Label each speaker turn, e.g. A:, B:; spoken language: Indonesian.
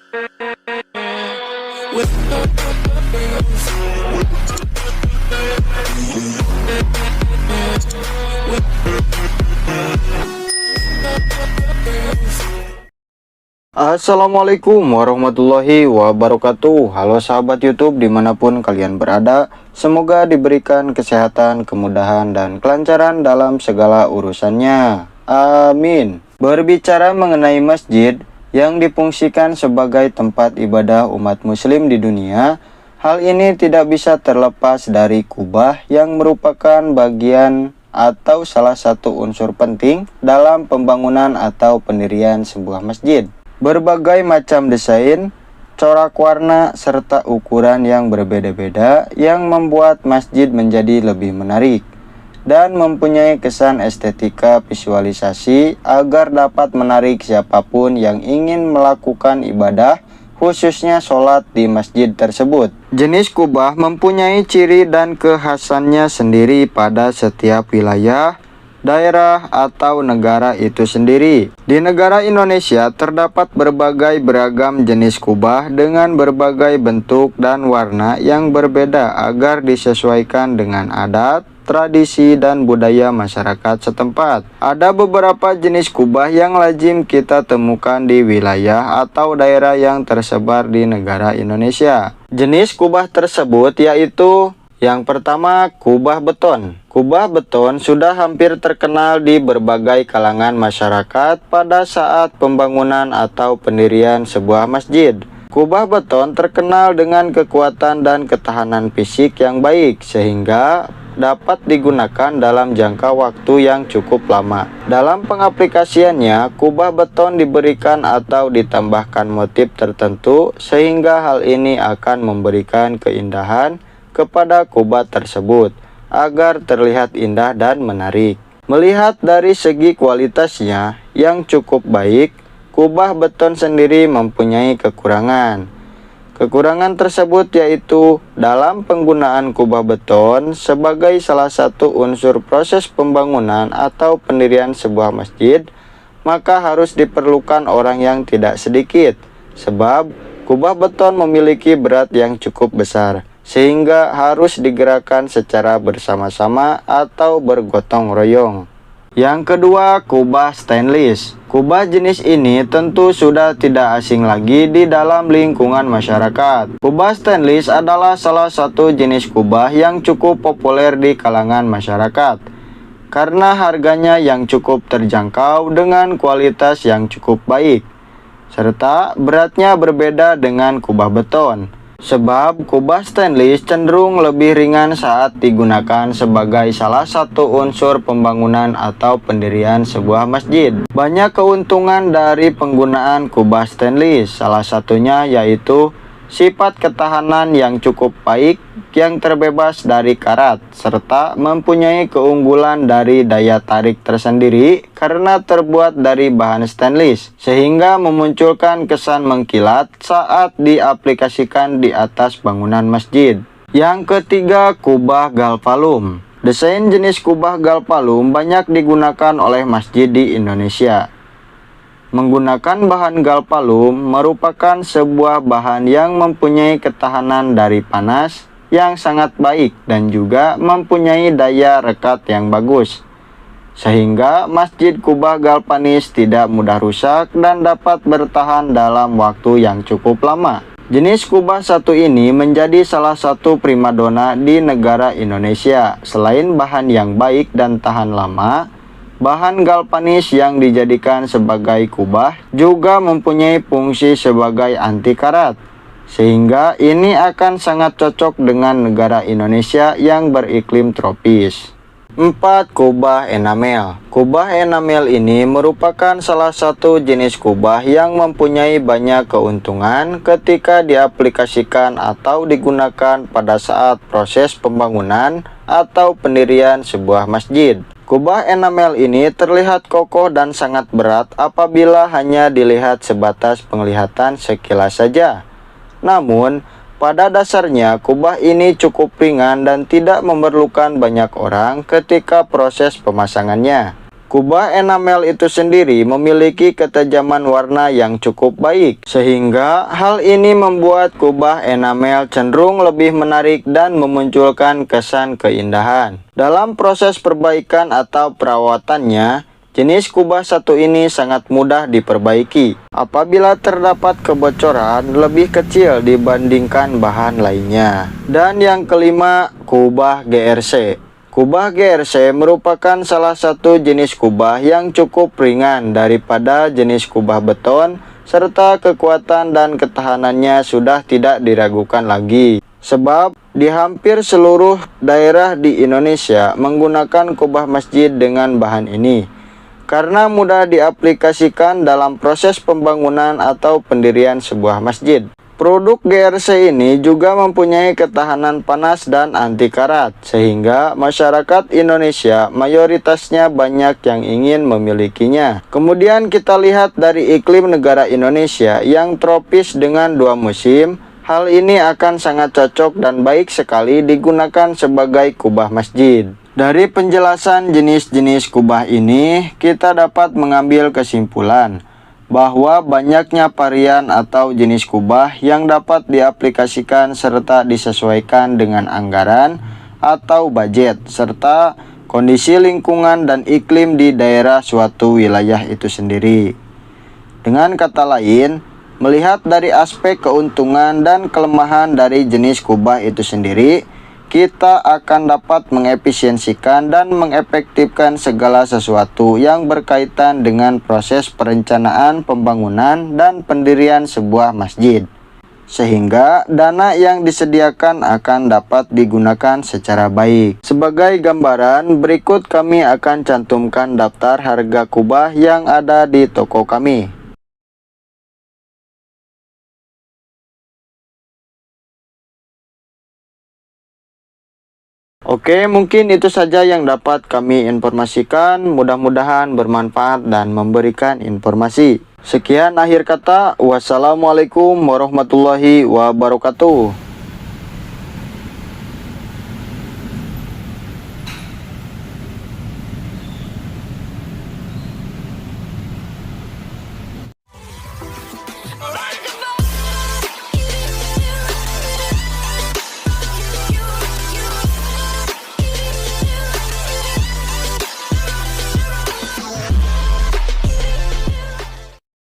A: Assalamualaikum warahmatullahi wabarakatuh. Halo sahabat YouTube dimanapun kalian berada, semoga diberikan kesehatan, kemudahan, dan kelancaran dalam segala urusannya. Amin. Berbicara mengenai masjid yang difungsikan sebagai tempat ibadah umat muslim di dunia, hal ini tidak bisa terlepas dari kubah yang merupakan bagian atau salah satu unsur penting dalam pembangunan atau pendirian sebuah masjid. Berbagai macam desain, corak warna, serta ukuran yang berbeda-beda yang membuat masjid menjadi lebih menarik dan mempunyai kesan estetika visualisasi agar dapat menarik siapapun yang ingin melakukan ibadah, khususnya sholat di masjid tersebut. Jenis kubah mempunyai ciri dan kekhasannya sendiri pada setiap wilayah, daerah, atau negara itu sendiri. Di negara Indonesia terdapat berbagai beragam jenis kubah dengan berbagai bentuk dan warna yang berbeda agar disesuaikan dengan adat, tradisi, dan budaya masyarakat setempat. Ada beberapa jenis kubah yang lazim kita temukan di wilayah atau daerah yang tersebar di negara Indonesia. Jenis kubah tersebut yaitu: yang pertama, kubah beton. Kubah beton sudah hampir terkenal di berbagai kalangan masyarakat pada saat pembangunan atau pendirian sebuah masjid. Kubah beton terkenal dengan kekuatan dan ketahanan fisik yang baik sehingga dapat digunakan dalam jangka waktu yang cukup lama. Dalam pengaplikasiannya, kubah beton diberikan atau ditambahkan motif tertentu sehingga hal ini akan memberikan keindahan kepada kubah tersebut agar terlihat indah dan menarik. Melihat dari segi kualitasnya yang cukup baik, kubah beton sendiri mempunyai kekurangan. Kekurangan tersebut yaitu dalam penggunaan kubah beton sebagai salah satu unsur proses pembangunan atau pendirian sebuah masjid, maka harus diperlukan orang yang tidak sedikit, sebab kubah beton memiliki berat yang cukup besar, sehingga harus digerakkan secara bersama-sama atau bergotong royong. Yang kedua, kubah stainless. Kubah jenis ini tentu sudah tidak asing lagi di dalam lingkungan masyarakat. Kubah stainless adalah salah satu jenis kubah yang cukup populer di kalangan masyarakat karena harganya yang cukup terjangkau dengan kualitas yang cukup baik, serta beratnya berbeda dengan kubah beton. Sebab kubah stainless cenderung lebih ringan saat digunakan sebagai salah satu unsur pembangunan atau pendirian sebuah masjid. Banyak keuntungan dari penggunaan kubah stainless, salah satunya yaitu sifat ketahanan yang cukup baik yang terbebas dari karat, serta mempunyai keunggulan dari daya tarik tersendiri karena terbuat dari bahan stainless, sehingga memunculkan kesan mengkilat saat diaplikasikan di atas bangunan masjid. Yang ketiga, kubah galvalum. Desain jenis kubah galvalum banyak digunakan oleh masjid di Indonesia. Menggunakan bahan galvalum merupakan sebuah bahan yang mempunyai ketahanan dari panas yang sangat baik dan juga mempunyai daya rekat yang bagus, sehingga masjid kubah galvanis tidak mudah rusak dan dapat bertahan dalam waktu yang cukup lama. Jenis kubah satu ini menjadi salah satu primadona di negara Indonesia. Selain bahan yang baik dan tahan lama, bahan galvanis yang dijadikan sebagai kubah juga mempunyai fungsi sebagai anti karat, sehingga ini akan sangat cocok dengan negara Indonesia yang beriklim tropis. 4. Kubah enamel. Kubah enamel ini merupakan salah satu jenis kubah yang mempunyai banyak keuntungan ketika diaplikasikan atau digunakan pada saat proses pembangunan atau pendirian sebuah masjid. Kubah enamel ini terlihat kokoh dan sangat berat apabila hanya dilihat sebatas penglihatan sekilas saja. Namun, pada dasarnya kubah ini cukup ringan dan tidak memerlukan banyak orang ketika proses pemasangannya. Kubah enamel itu sendiri memiliki ketajaman warna yang cukup baik, sehingga hal ini membuat kubah enamel cenderung lebih menarik dan memunculkan kesan keindahan. Dalam proses perbaikan atau perawatannya, jenis kubah satu ini sangat mudah diperbaiki apabila terdapat kebocoran lebih kecil dibandingkan bahan lainnya. Dan yang kelima, kubah GRC. Kubah GRC merupakan salah satu jenis kubah yang cukup ringan daripada jenis kubah beton, serta kekuatan dan ketahanannya sudah tidak diragukan lagi. Sebab di hampir seluruh daerah di Indonesia menggunakan kubah masjid dengan bahan ini, karena mudah diaplikasikan dalam proses pembangunan atau pendirian sebuah masjid. Produk GRC ini juga mempunyai ketahanan panas dan anti karat, sehingga masyarakat Indonesia mayoritasnya banyak yang ingin memilikinya. Kemudian kita lihat dari iklim negara Indonesia yang tropis dengan 2 musim, hal ini akan sangat cocok dan baik sekali digunakan sebagai kubah masjid. Dari penjelasan jenis-jenis kubah ini, kita dapat mengambil kesimpulan bahwa banyaknya varian atau jenis kubah yang dapat diaplikasikan serta disesuaikan dengan anggaran atau budget, serta kondisi lingkungan dan iklim di daerah suatu wilayah itu sendiri. Dengan kata lain, melihat dari aspek keuntungan dan kelemahan dari jenis kubah itu sendiri, kita akan dapat mengefisiensikan dan mengefektifkan segala sesuatu yang berkaitan dengan proses perencanaan pembangunan dan pendirian sebuah masjid, sehingga dana yang disediakan akan dapat digunakan secara baik. Sebagai gambaran, berikut kami akan cantumkan daftar harga kubah yang ada di toko kami. Oke, mungkin itu saja yang dapat kami informasikan. Mudah-mudahan bermanfaat dan memberikan informasi. Sekian akhir kata. Wassalamualaikum warahmatullahi wabarakatuh.